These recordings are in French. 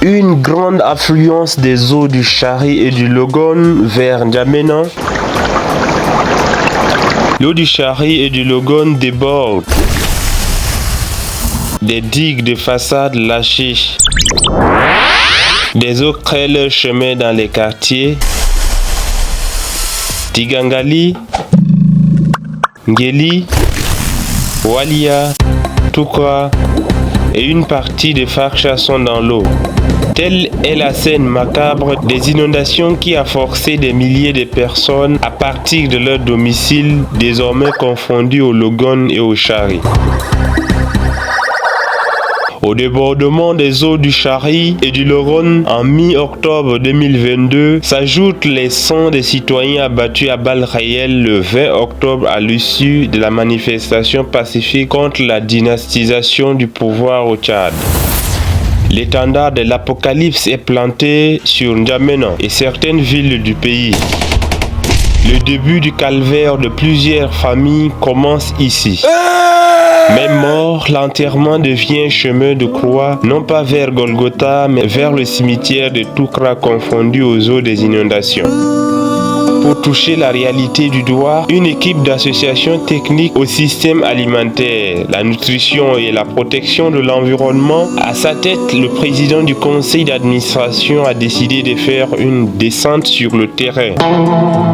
une grande affluence des eaux du Chari et du Logone vers N'Djamena. L'eau du Chari et du Logone déborde. Des digues de façade lâchées. Des eaux créent leur chemin dans les quartiers Tigangali, Ngeli, Walia, Toukra et une partie de Farsha sont dans l'eau. Telle est la scène macabre des inondations qui a forcé des milliers de personnes à partir de leur domicile, désormais confondus au Logone et au Chari. Au débordement des eaux du Chari et du Logone en mi-octobre 2022 s'ajoutent les sons des citoyens abattus à balles réelles le 20 octobre à l'issue de la manifestation pacifique contre la dynastisation du pouvoir au Tchad. L'étendard de l'apocalypse est planté sur N'Djamena et certaines villes du pays. Le début du calvaire de plusieurs familles commence ici. Même mort, l'enterrement devient un chemin de croix, non pas vers Golgotha, mais vers le cimetière de Toukra confondu aux eaux des inondations. Pour toucher la réalité du doigt, une équipe d'associations techniques au système alimentaire, la nutrition et la protection de l'environnement, à sa tête, le président du conseil d'administration a décidé de faire une descente sur le terrain.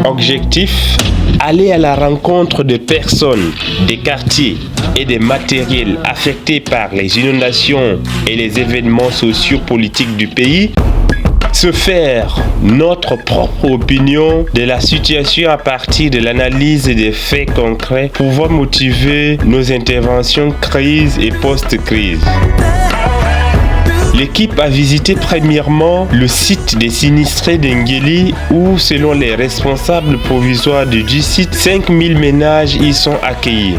Objectif : aller à la rencontre des personnes, des quartiers et des matériels affectés par les inondations et les événements sociopolitiques du pays, se faire notre propre opinion de la situation à partir de l'analyse des faits concrets pouvant motiver nos interventions crise et post-crise. L'équipe a visité premièrement le site des sinistrés d'Ngeli où, selon les responsables provisoires du site, 5000 ménages y sont accueillis.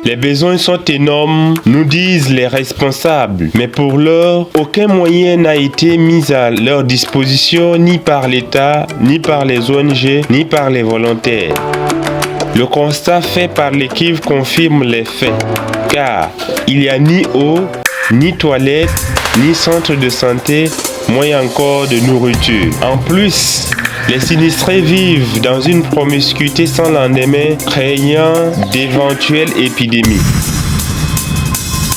Les besoins sont énormes, nous disent les responsables, mais pour l'heure, aucun moyen n'a été mis à leur disposition ni par l'État, ni par les ONG, ni par les volontaires. Le constat fait par l'équipe confirme les faits, car il n'y a ni eau, ni toilettes, ni centre de santé, moins encore de nourriture. En plus, les sinistrés vivent dans une promiscuité sans lendemain, craignant d'éventuelles épidémies.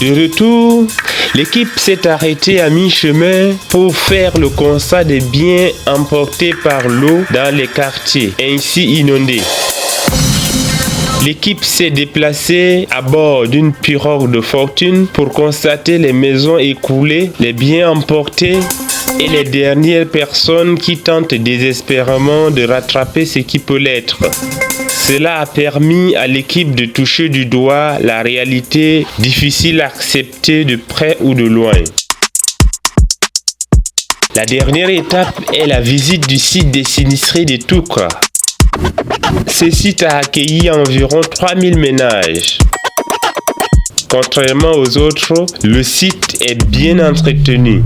De retour, l'équipe s'est arrêtée à mi-chemin pour faire le constat des biens emportés par l'eau dans les quartiers, ainsi inondés. L'équipe s'est déplacée à bord d'une pirogue de fortune pour constater les maisons écoulées, les biens emportés et les dernières personnes qui tentent désespérément de rattraper ce qui peut l'être. Cela a permis à l'équipe de toucher du doigt la réalité difficile à accepter de près ou de loin. La dernière étape est la visite du site des sinistrés de Toukra. Ce site a accueilli environ 3000 ménages. Contrairement aux autres, le site est bien entretenu.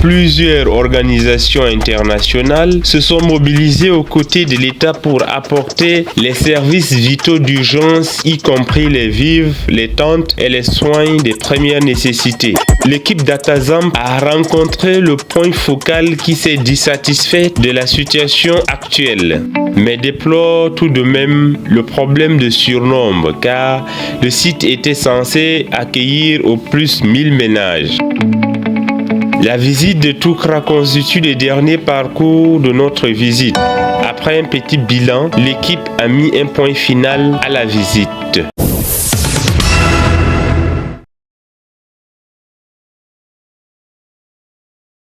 Plusieurs organisations internationales se sont mobilisées aux côtés de l'État pour apporter les services vitaux d'urgence, y compris les vivres, les tentes et les soins de première nécessité. L'équipe d'Atazam a rencontré le point focal qui s'est dissatisfait de la situation actuelle, mais déplore tout de même le problème de surnombre car le site était censé accueillir au plus 1000 ménages. La visite de Toukra constitue le dernier parcours de notre visite. Après un petit bilan, l'équipe a mis un point final à la visite.